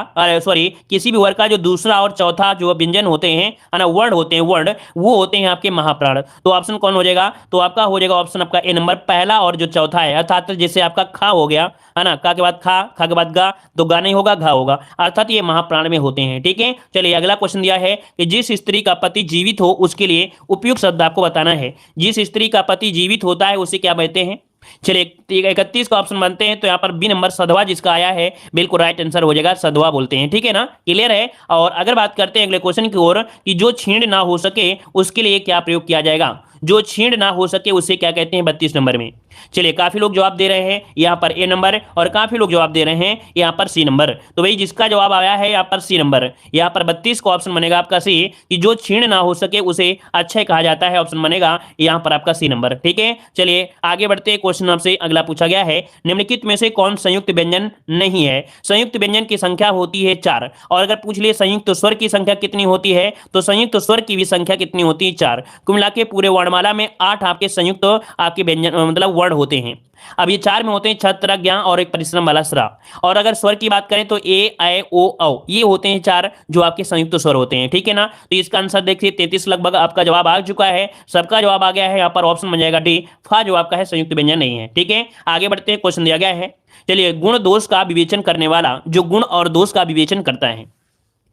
किसी भी वर्ग का जो दूसरा और चौथा जो व्यंजन होते हैं, है ना, वर्ण होते हैं, वर्ण वो होते हैं आपके महाप्राण। तो ऑप्शन कौन हो जाएगा, तो आपका हो जाएगा ऑप्शन आपका ए नंबर, पहला और जो चौथा है। अर्थात जैसे आपका खा हो गया, है ना, का के बाद खा, खा के बाद गा, तो गा नहीं होगा, घा होगा, अर्थात ये महाप्राण में होते हैं, ठीक है। चलिए अगला क्वेश्चन दिया है कि जिस स्त्री का पति जीवित हो उसके लिए उपयुक्त शब्द आपको बताना है। जिस स्त्री का पति जीवित होता है उसे क्या कहते हैं। चलिए 31 का ऑप्शन बनते हैं, तो यहाँ पर बी नंबर सधवा जिसका आया है बिल्कुल राइट आंसर हो जाएगा, सधवा बोलते हैं, ठीक है ना, क्लियर है। और अगर बात करते हैं अगले क्वेश्चन की ओर कि जो छींड़ ना हो सके उसके लिए क्या प्रयोग किया जाएगा। जो छीण ना हो सके उसे क्या कहते हैं 32 नंबर में। चलिए काफी लोग जवाब दे रहे हैं यहाँ पर ए नंबर और काफी लोग जवाब दे रहे हैं यहाँ पर सी नंबर। तो भाई जिसका जवाब आया है यहाँ पर सी नंबर, यहाँ पर 32 का ऑप्शन बनेगा आपका सी, कि जो छीण ना हो सके उसे अक्षय कहा जाता है। ऑप्शन बनेगा यहाँ पर आपका सी नंबर। ठीक है, चलिए आगे बढ़ते हैं। क्वेश्चन आपसे अगला पूछा गया है, निम्नलिखित में से कौन संयुक्त व्यंजन नहीं है। संयुक्त व्यंजन की संख्या होती है 4, और अगर पूछ लिए संयुक्त स्वर की संख्या कितनी होती है, तो संयुक्त स्वर की भी संख्या कितनी होती है 4। कुल मिला के पूरे वर्णमाला में 8 आपके संयुक्त आपके व्यंजन मतलब वर्ण होते हैं। अब ये 4 में होते हैं छत्र, ज्ञ और एक परिश्रम वाला स्रा। और अगर स्वर की बात करें तो ए, ऐ, ओ, औ, ये होते हैं 4 जो आपके संयुक्त स्वर होते हैं। ठीक है ना, तो इसका आंसर देखिए 33 लगभग आपका जवाब आ चुका है, सबका जवाब आ गया है। यहाँ पर ऑप्शन बन जाएगा डी, फा जो आपका है संयुक्त व्यंजन नहीं है। ठीक है, आगे बढ़ते हैं। क्वेश्चन दिया गया है, चलिए गुण दोष का विवेचन करने वाला, जो गुण और दोष का विवेचन करता है।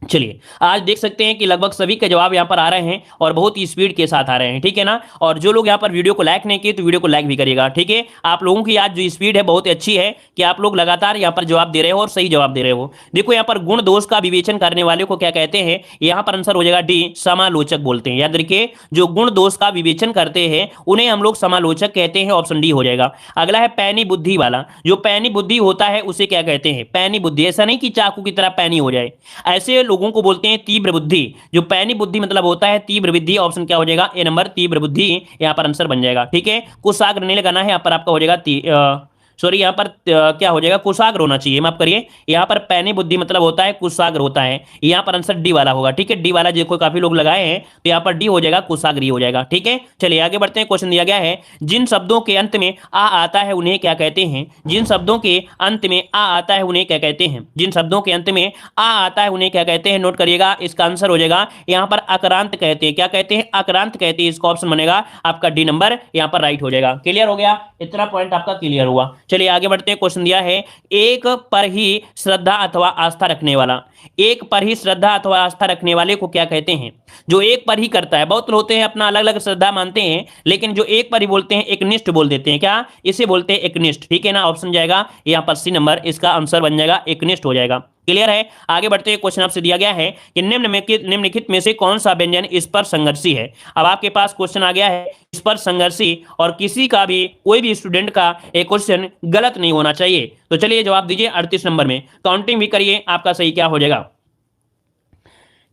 चलिए आज देख सकते हैं कि लगभग सभी के जवाब यहाँ पर आ रहे हैं और बहुत ही स्पीड के साथ आ रहे हैं। ठीक है ना, और जो लोग यहाँ पर वीडियो को लाइक नहीं किए तो वीडियो को लाइक भी करिएगा। ठीक है, आप लोगों की आज जो स्पीड है बहुत अच्छी है कि आप लोग लगातार यहाँ पर जवाब दे रहे हो और सही जवाब दे रहे हो। देखो यहाँ पर गुण दोष का विवेचन करने वाले को क्या कहते हैं, यहाँ पर आंसर हो जाएगा डी, समालोचक बोलते हैं। याद रखिए जो गुण दोष का विवेचन करते हैं उन्हें हम लोग समालोचक कहते हैं। ऑप्शन डी हो जाएगा। अगला है पैनी बुद्धि वाला, जो पैनी बुद्धि होता है उसे क्या कहते हैं, पैनी बुद्धि। ऐसा नहीं कि चाकू की तरह पैनी हो जाए, ऐसे लोगों को बोलते हैं तीव्र बुद्धि। जो पैनी बुद्धि मतलब होता है तीव्र बुद्धि। ऑप्शन क्या हो जाएगा, ए नंबर, तीव्र बुद्धि यहाँ पर आंसर बन जाएगा। ठीक है, कुशाग्र नहीं लगाना है, यहाँ पर आपका हो जाएगा सॉरी यहाँ पर क्या हो जाएगा, कुशाग्र होना चाहिए, माफ करिए। यहाँ पर पैनी बुद्धि मतलब होता है कुशाग्र होता है, यहाँ पर आंसर डी वाला होगा। ठीक है, डी वाला देखो काफी लोग लगाए हैं तो यहाँ पर डी हो जाएगा, कुशाग्र हो जाएगा। ठीक है, चलिए आगे बढ़ते हैं। क्वेश्चन दिया गया है, जिन शब्दों के अंत में आ आता है उन्हें क्या कहते हैं। जिन शब्दों के अंत में आ आता है उन्हें क्या कहते हैं। जिन शब्दों के अंत में आ आता है उन्हें क्या कहते हैं, नोट करिएगा। इसका आंसर हो जाएगा यहाँ पर अक्रांत कहते हैं। क्या कहते हैं, अक्रांत कहते हैं। इसका ऑप्शन बनेगा आपका डी नंबर, यहाँ पर राइट हो जाएगा। क्लियर हो गया, इतना पॉइंट आपका क्लियर हुआ। चलिए आगे बढ़ते हैं। क्वेश्चन दिया है, एक पर ही श्रद्धा अथवा आस्था रखने वाला, एक पर ही श्रद्धा अथवा आस्था रखने वाले को क्या कहते हैं। जो एक पर ही करता है, बहुत होते हैं अपना अलग अलग श्रद्धा मानते हैं, लेकिन जो एक पर ही बोलते हैं एकनिष्ठ बोल देते हैं। क्या, इसे बोलते हैं एकनिष्ठ। ठीक है ना, ऑप्शन जाएगा यहाँ पर सी नंबर, इसका आंसर बन जाएगा एकनिष्ठ हो जाएगा। क्लियर है, आगे बढ़ते हैं। क्वेश्चन आपसे दिया गया है कि निम्नलिखित में से कौन सा व्यंजन स्पर्श संघर्षी है। अब आपके पास क्वेश्चन आ गया है स्पर्श संघर्षी, और किसी का भी कोई भी स्टूडेंट का एक क्वेश्चन गलत नहीं होना चाहिए। तो चलिए जवाब दीजिए 38 नंबर में, काउंटिंग भी करिए आपका सही क्या हो जाएगा।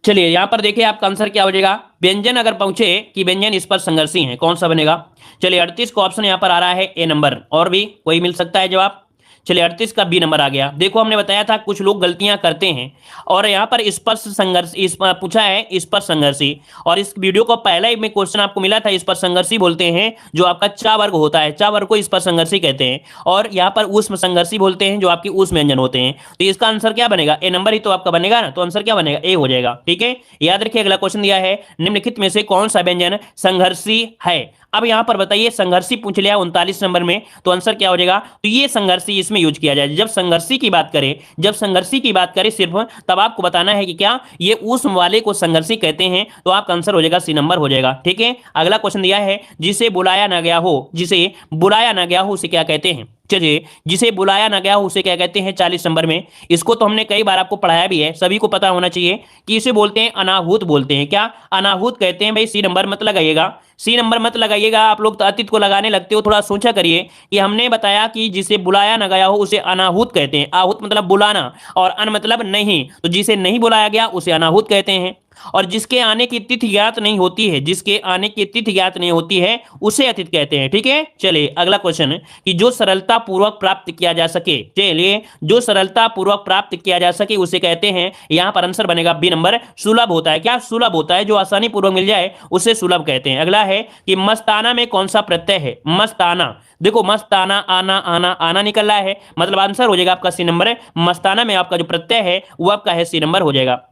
चलिए यहां पर देखिए आपका आंसर क्या हो जाएगा, व्यंजन अगर पूछे कि व्यंजन स्पर्श संघर्षी हैं कौन सा बनेगा। चलिए 38 का ऑप्शन यहां पर आ रहा है ए नंबर, और भी कोई मिल सकता है जवाब। चलिए 38 का बी नंबर आ गया। देखो हमने बताया था कुछ लोग गलतियां करते हैं, और यहाँ पर स्पर्श संघर्ष पूछा है स्पर्श संघर्षी, और इस वीडियो को पहला ही में क्वेश्चन आपको मिला था। स्पर्श संघर्षी बोलते हैं जो आपका चा वर्ग होता है, चा वर्ग को स्पर्श संघर्षी कहते हैं। और यहाँ पर ऊष्म संघर्षी बोलते हैं जो आपकी ऊष्म व्यंजन होते हैं। तो इसका आंसर क्या बनेगा, ए नंबर ही तो आपका बनेगा ना, तो आंसर क्या बनेगा, ए हो जाएगा। ठीक है, याद रखिए अगला क्वेश्चन दिया है, निम्नलिखित में से कौन सा व्यंजन संघर्षी है। अब यहां पर बताइए संघर्षी पूछ लिया 39 नंबर में, तो आंसर क्या हो जाएगा, तो ये संघर्षी इसमें यूज किया जाए। जब संघर्षी की बात करें, जब संघर्षी की बात करें सिर्फ, तब आपको बताना है कि क्या ये ऊष्म वाले को संघर्षी कहते हैं, तो आपका आंसर हो जाएगा सी नंबर हो जाएगा। ठीक है, अगला क्वेश्चन दिया है, जिसे बुलाया ना गया हो, जिसे बुलाया ना गया हो उसे क्या कहते हैं। चलिए जिसे बुलाया ना गया उसे क्या कहते हैं 40 नंबर में। इसको तो हमने कई बार आपको पढ़ाया भी है, सभी को पता होना चाहिए कि इसे बोलते हैं अनाहूत बोलते हैं। क्या, अनाहूत कहते हैं। भाई सी नंबर मत लगाइएगा, सी नंबर मत लगाइएगा, आप लोग तो अतीत को लगाने लगते हो। थोड़ा सोचा करिए कि हमने बताया कि जिसे बुलाया ना गया हो उसे अनाहूत कहते हैं। आहूत मतलब बुलाना और अन मतलब नहीं, तो जिसे नहीं बुलाया गया उसे अनाहूत कहते हैं। और जिसके आने की तिथि ज्ञात नहीं होती है, जिसके आने की तिथि ज्ञात नहीं होती है उसे अतिथि कहते हैं। ठीक है, चलिए अगला क्वेश्चन कि जो सरलता पूर्वक प्राप्त किया जा सके, चलिए जो सरलता पूर्वक प्राप्त किया जा सके उसे कहते हैं। यहां पर आंसर बनेगा बी नंबर, सुलभ होता है। क्या, सुलभ होता है, जो आसानी पूर्वक मिल जाए उसे सुलभ कहते हैं। अगला है कि मस्ताना में कौन सा प्रत्यय है। मस्ताना, देखो मस्ताना, आना आना आना निकल रहा है, मतलब आंसर हो जाएगा आपका सी नंबर। मस्ताना में आपका जो प्रत्यय है वो आपका है सी नंबर हो जाएगा।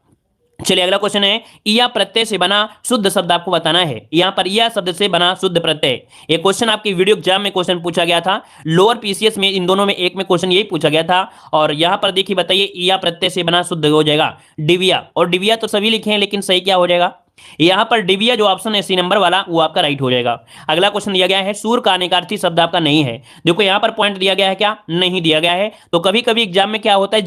चलिए अगला क्वेश्चन है, या प्रत्यय से बना शुद्ध शब्द आपको बताना है। यहां पर या शब्द से बना शुद्ध प्रत्यय, ये क्वेश्चन आपकी वीडियो एग्जाम में क्वेश्चन पूछा गया था, लोअर पीसीएस में, इन दोनों में एक में क्वेश्चन यही पूछा गया था। और यहां पर देखिए बताइए, या प्रत्यय से बना शुद्ध हो जाएगा डिविया, और डिविया तो सभी लिखे हैं लेकिन सही क्या हो जाएगा, यहां पर डिबिया जो ऑप्शन है सी नंबर वाला वो आपका राइट हो जाएगा। अगला क्वेश्चन दिया गया है सूर का अनेकार्थी शब्द आपका नहीं है। देखो यहां पर पॉइंट दिया गया है क्या, नहीं दिया गया है। तो कभी कभी एग्जाम में क्या होता है,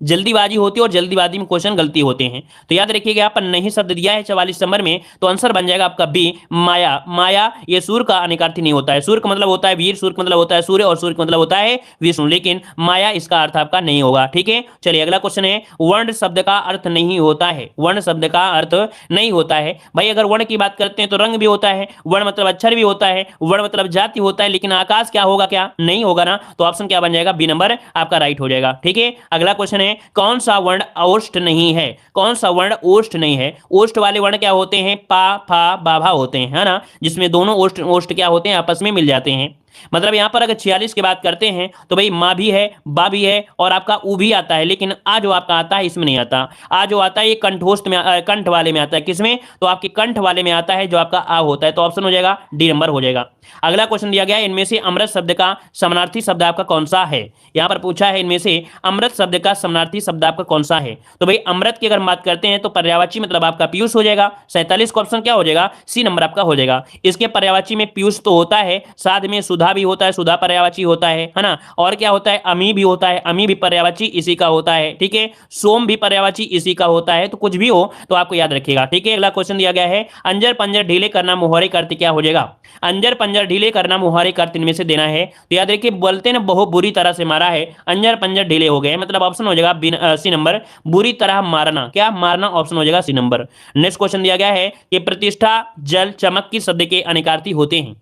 जल्दीबाजी होती है और जल्दीबाजी में क्वेश्चन गलती होते हैं। तो याद रखिएगा यहां पर नहीं शब्द दिया है 44 नंबर में, तो आंसर बन जाएगा आपका बी माया। माया ये सूर का अनेकार्थी नहीं होता है। सूर का मतलब होता है वीर, सूर का मतलब होता है सूर्य, और सूर्य का मतलब होता है विष्णु, लेकिन माया इसका अर्थ आपका नहीं होगा। ठीक है, चलिए अगला क्वेश्चन है वर्ण शब्द का अर्थ नहीं होता है। वर्ण शब्द का अर्थ नहीं होता है भाई। अगर वर्ण की बात करते हैं तो रंग भी होता है, वर्ण मतलब अक्षर भी होता है, वर्ण मतलब जाति होता है, लेकिन आकाश क्या होगा, क्या नहीं होगा ना। तो ऑप्शन क्या बन जाएगा, बी नंबर आपका राइट हो जाएगा। ठीक है, अगला क्वेश्चन है कौन सा वर्ण ओष्ठ नहीं है। कौन सा वर्ण ओष्ठ नहीं है। ओष्ठ वाले वर्ण क्या होते हैं, पा फा बाभा होते हैं, है ना, जिसमें दोनों ओष्ठ ओष्ठ क्या होते हैं, आपस में मिल जाते हैं। मतलब यहां पर अगर 46 की बात करते हैं तो भाई माँ भी है, बा भी है, और आपका ऊ भी आता है, लेकिन आ जो आपका आता है इसमें नहीं आता। आ जो आता है ये कंठोष्ठ में कंठ वाले में आता है। किसमें, तो आपके कंठ वाले में आता है जो आपका आ होता है। तो ऑप्शन हो जाएगा डी नंबर हो जाएगा। अगला क्वेश्चन दिया गया है इनमें से अमृत शब्द का समानार्थी शब्द आपका कौन सा है। यहां पर पूछा है इनमें से अमृत शब्द का समानार्थी शब्द आपका कौन सा है। तो भाई अमृत की अगर बात करते हैं तो पर्यायवाची मतलब आपका पीयूष हो जाएगा। 47 का ऑप्शन क्या हो जाएगा, सी नंबर आपका हो जाएगा। इसके पर्यायवाची में पीयूष तो होता है, साथ में सुधा भी होता है, सुधा पर्यायवाची होता है ना, और क्या होता है, अमी भी होता है, अमी भी पर्यायवाची इसी का होता है। ठीक है, सोम भी पर्यायवाची इसी का होता है। तो कुछ भी हो तो आपको याद रखिएगा। ठीक है, अगला क्वेश्चन दिया गया है अंजर पंजर ढीले करना मुहावरे का अर्थ क्या हो जाएगा। अंजर पंजर ढीले करना मुहावरे का अर्थ इनमें से देना है। तो याद रखिए बोलते ना बहुत बुरी तरह से मारा है, अंजर पंजर ढीले हो गए, मतलब ऑप्शन हो जाएगा सी नंबर बुरी तरह मारना, क्या मारना, ऑप्शन हो जाएगा सी नंबर। नेक्स्ट क्वेश्चन दिया गया है कि प्रतिष्ठा जल चमक की शब्द के अनेकार्थी होते हैं।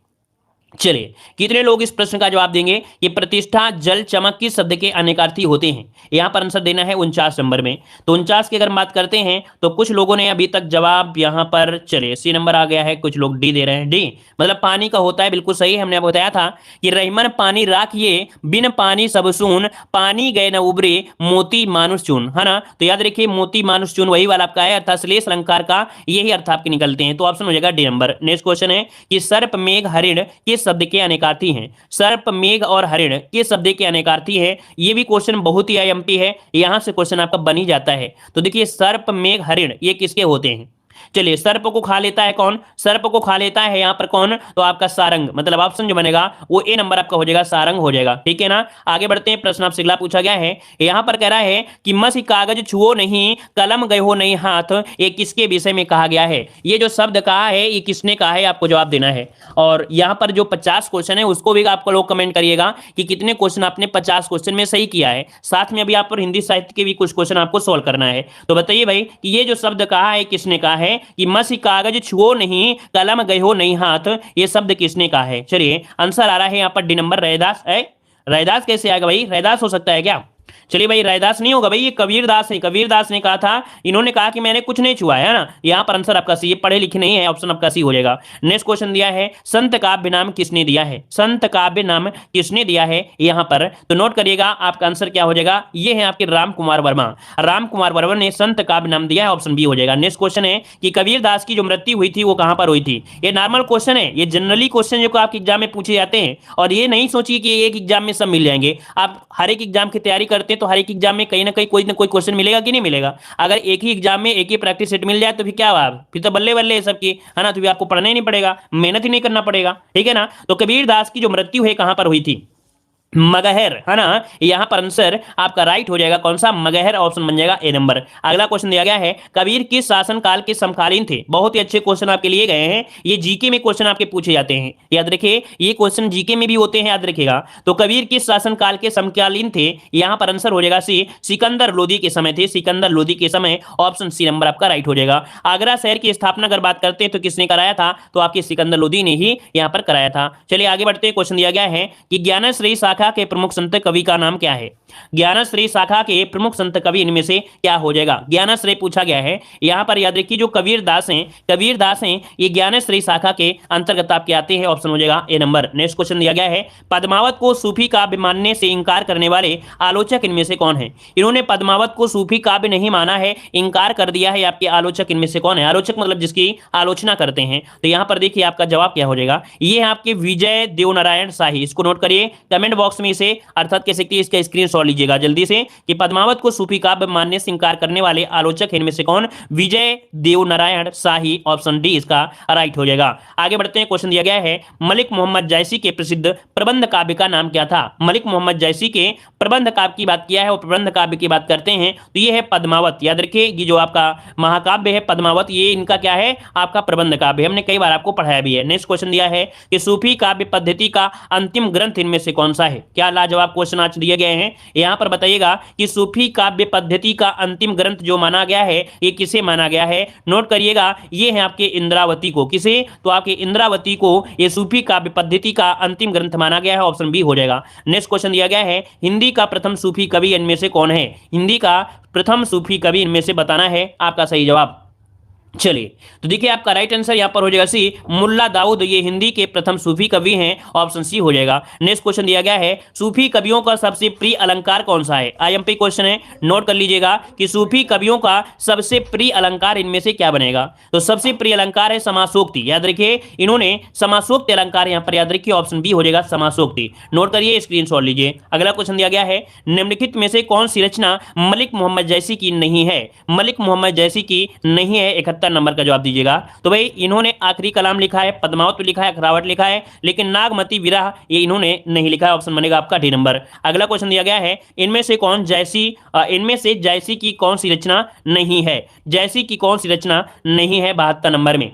चलिए कितने लोग इस प्रश्न का जवाब देंगे कि प्रतिष्ठा जल चमक की शब्द के अनेकार्थी होते हैं। यहां पर आंसर देना है 49 नंबर में। तो 49 की अगर बात करते हैं तो कुछ लोगों ने अभी तक जवाब यहां पर, चलिए सी नंबर आ गया है, कुछ लोग डी दे रहे हैं। डी मतलब पानी का होता है, बिल्कुल सही है। हमने बताया था कि रहीमन पानी राखिए बिन पानी सब सून, पानी गए न उबरे मोती मानुष चून, है ना। तो याद रखिए मोती मानुष चून वही वाला आपका है, अर्थात श्लेष अलंकार का यही अर्थ आपके निकलते हैं। तो ऑप्शन हो जाएगा डी नंबर। नेक्स्ट क्वेश्चन है कि सर्प मेघ हरिण किस शब्द के अनेकार्थी हैं। सर्प मेघ और हरिण किस शब्द के अनेकार्थी है। ये भी क्वेश्चन बहुत ही आईएमपी है, यहां से क्वेश्चन आपका बन ही जाता है। तो देखिए सर्प मेघ हरिण ये किसके होते हैं। चलिए सर्प को खा लेता है कौन, सर्प को खा लेता है यहां पर कौन, तो आपका सारंग, मतलब ऑप्शन जो बनेगा वो ए नंबर आपका हो जाएगा, सारंग हो जाएगा। ठीक है ना, आगे बढ़ते हैं। प्रश्न आपसे अगला पूछा गया है, यहां पर कह रहा है कि मसी कागज छुओ नहीं कलम गए हो नहीं हाथ, ये किसके विषय में कहा गया है। ये जो शब्द कहा है ये किसने कहा है, आपको जवाब देना है। और यहां पर जो 50 क्वेश्चन है उसको भी आपको लोग कमेंट करिएगा कि कितने क्वेश्चन आपने 50 क्वेश्चन में सही किया है। साथ में अभी आप पर हिंदी साहित्य के भी कुछ क्वेश्चन आपको सोल्व करना है। तो बताइए भाई कि ये जो शब्द कहा है किसने कहा है कि मसी कागज छुओ नहीं कलम गए हो नहीं हाथ, ये शब्द किसने कहा है। चलिए आंसर आ रहा है यहां पर डी नंबर रैदास है। रैदास कैसे आएगा भाई, रैदास हो सकता है क्या। चलिए भाई रैदास नहीं होगा भाई, ये कबीरदास है। कबीरदास ने कहा था, इन्होंने कहा कि मैंने कुछ नहीं छुआ है ना। यहां पर आंसर आपका सी, ये पढ़े लिखे नहीं है, ऑप्शन आपका सी हो जाएगा। नेक्स्ट क्वेश्चन दिया है संत काव्य नाम किसने दिया है। संत काव्य नाम किसने दिया है यहां पर, तो नोट करिएगा आपका आंसर क्या हो जाएगा, ये है आपके राम कुमार वर्मा। राम कुमार वर्मा ने संत काव्य नाम दिया है, ऑप्शन बी हो जाएगा। नेक्स्ट क्वेश्चन है कि कबीरदास की जो मृत्यु हुई थी वो कहां पर हुई थी। ये नॉर्मल क्वेश्चन है, ये जनरली क्वेश्चन जो आपके एग्जाम में पूछे जाते हैं, और ये नहीं सोचिए कि एक एग्जाम में सब मिल जाएंगे। आप हर एक एग्जाम की तैयारी करते हैं तो हर एक एग्जाम में कहीं ना कहीं कोई ना कोई क्वेश्चन मिलेगा कि नहीं मिलेगा। अगर एक ही एग्जाम में एक ही प्रैक्टिस सेट मिल जाए तो फिर क्या हुआ, फिर तो बल्ले बल्ले सबकी, है ना। तो फिर आपको पढ़ना ही नहीं पड़ेगा, मेहनत ही नहीं करना पड़ेगा। ठीक है ना। तो कबीरदास की जो मृत्यु है कहां पर हुई थी, मगहर, है ना। यहां पर आंसर आपका राइट हो जाएगा कौन सा, मगहर, ऑप्शन बन जाएगा ए नंबर। अगला क्वेश्चन दिया गया है कबीर किस शासन काल के समकालीन थे। बहुत ही अच्छे क्वेश्चन आपके लिए गए हैं, ये जीके में क्वेश्चन आपके पूछे जाते हैं, याद रखिए ये क्वेश्चन जीके में भी होते हैं, याद रखिएगा। तो कबीर किस शासन काल के समकालीन थे, यहां पर आंसर हो जाएगा सी, सिकंदर लोदी के समय थे, सिकंदर लोदी के समय, ऑप्शन सी नंबर आपका राइट हो जाएगा। आगरा शहर की स्थापना अगर बात करते हैं तो किसने कराया था, तो आपके सिकंदर लोदी ने ही यहां पर कराया था। चलिए आगे बढ़ते हैं। क्वेश्चन दिया गया है कि ज्ञानश्री शाखा के प्रमुख संत कवि का नाम क्या है। ज्ञानश्री शाखा के प्रमुख संत कवि इनमें से क्या हो जाएगा। ज्ञानश्री पूछा गया है, यहां पर याद रखिए जो कबीरदास हैं, कबीरदास हैं ये ज्ञानश्री शाखा के अंतर्गत आपके आते हैं, ऑप्शन हो जाएगा ए नंबर। नेक्स्ट क्वेश्चन दिया गया है पद्मावत को सूफी काव्य मानने से इंकार करने वाले आलोचक इनमें से कौन है। इन्होंने पद्मावत को सूफी काव्य नहीं माना है, इंकार कर दिया है, आपके आलोचक इनमें से कौन है। आलोचक मतलब जिसकी आलोचना करते हैं। तो यहां पर देखिए आपका जवाब क्या हो जाएगा, ये है आपके विजय देवनारायण शाही। इसको नोट करिए, कमेंट बॉक्स बॉक्स में इसे अर्थात कह सकते हैं इसका स्क्रीनशॉट लीजिएगा जल्दी से कि पद्मावत को सूफी काव्य मानने से इंकार करने वाले आलोचक हैं इनमें से कौन? विजय देवनारायण शाही, ऑप्शन डी इसका राइट हो जाएगा। आगे बढ़ते हैं, क्वेश्चन दिया गया है मलिक मोहम्मद जायसी के प्रसिद्ध प्रबंध काव्य का नाम क्या था? मलिक मोहम्मद जायसी के प्रबंध काव्य की बात किया है और प्रबंध काव्य की बात करते हैं तो ये है पद्मावत। याद रखिए ये जो आपका महाकाव्य है पद्मावत, ये इनका क्या है? आपका प्रबंध काव्य, हमने कई बार आपको पढ़ाया भी है। नेक्स्ट क्वेश्चन दिया है कि सूफी काव्य पद्धति का अंतिम ग्रंथ इनमें से कौन सा है? क्या लाजवाब क्वेश्चन आज दिए गए हैं। यहां पर बताइएगा कि सूफी काव्य पद्धति का अंतिम ग्रंथ जो माना गया है ये किसे माना गया है? नोट करिएगा, ये है आपके इंद्रावती को। किसे? तो आपके इंद्रावती को ये सूफी काव्य पद्धति का अंतिम ग्रंथ माना गया है, ऑप्शन बी हो जाएगा। नेक्स्ट क्वेश्चन दिया गया है हिंदी का प्रथम सूफी कवि इनमें से कौन है? हिंदी का प्रथम सूफी कवि इनमें से बताना है आपका सही जवाब। चलिए तो देखिए आपका राइट आंसर यहां पर हो जाएगा सी, मुल्ला दाऊद ये हिंदी के प्रथम सूफी कवि हैं, ऑप्शन सी हो जाएगा। नेक्स्ट क्वेश्चन दिया गया है सूफी कवियों का सबसे प्रिय अलंकार कौन सा है? आईएमपी क्वेश्चन है, नोट कर लीजिएगा कि सूफी कवियों का सबसे प्रिय अलंकार इनमें से क्या बनेगा? तो सबसे प्रिय अलंकार है समासोक्ति। याद रखिए इन्होंने समासोक्ति अलंकार यहां पर याद रखिए, ऑप्शन बी हो जाएगा समासोक्ति। नोट करिए, स्क्रीनशॉट लीजिए। अगला क्वेश्चन दिया गया है निम्नलिखित में से कौन सी रचना मलिक मोहम्मद जैसी की नहीं है? मलिक मोहम्मद जैसी की नहीं है, 71 नंबर का जवाब दीजिएगा। तो भाई इन्होंने आखिरी कलाम लिखा है, पद्मावत लिखा है, अखरावट लिखा है, लेकिन नागमती विरह ये इन्होंने नहीं लिखा है, ऑप्शन बनेगा आपका डी नंबर। अगला क्वेश्चन दिया गया है इनमें से जैसी की कौन सी रचना नहीं है? जैसी की कौन सी रचना नहीं है 72 नंबर में?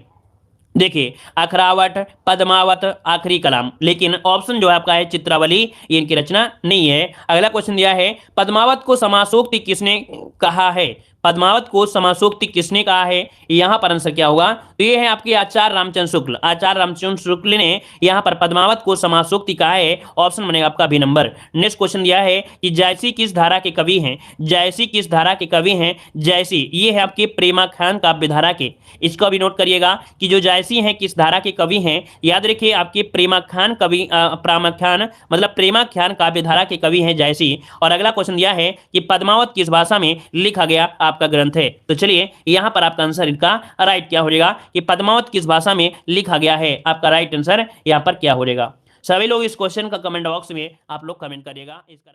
देखिए अखरावट, पद्मावत, आखिरी कलाम, लेकिन ऑप्शन जो है आपका है चित्रावली, ये इनकी रचना नहीं है। अगला क्वेश्चन दिया है पद्मावत को समासोक्ति किसने कहा है? पद्मावत को समासोक्ति किसने कहा है? यहां पर आंसर क्या होगा? तो ये है आपके आचार्य रामचंद्र शुक्ल। आचार्य रामचंद्र शुक्ल ने यहां पर पद्मावत को समासोक्ति कहा है, ऑप्शन बनेगा आपका बी नंबर। नेक्स्ट क्वेश्चन दिया है कि जायसी किस धारा के कवि हैं? जायसी किस धारा के कवि हैं? जायसी ये है आपके प्रेमाख्यान काव्य धारा के। इसको भी नोट करिएगा कि जो जायसी हैं किस धारा के कवि हैं। याद रखिए आपके प्रेमाख्यान कवि, प्रामाख्यान मतलब प्रेमाख्यान काव्य धारा के कवि हैं जायसी। और अगला क्वेश्चन दिया है कि पद्मावत किस भाषा में लिखा गया आपका ग्रंथ है? तो चलिए यहां पर आपका आंसर इनका राइट क्या हो जाएगा कि पद्मावत किस भाषा में लिखा गया है? आपका राइट आंसर यहां पर क्या हो जाएगा? सभी लोग इस क्वेश्चन का कमेंट बॉक्स में आप लोग कमेंट करिएगा इसका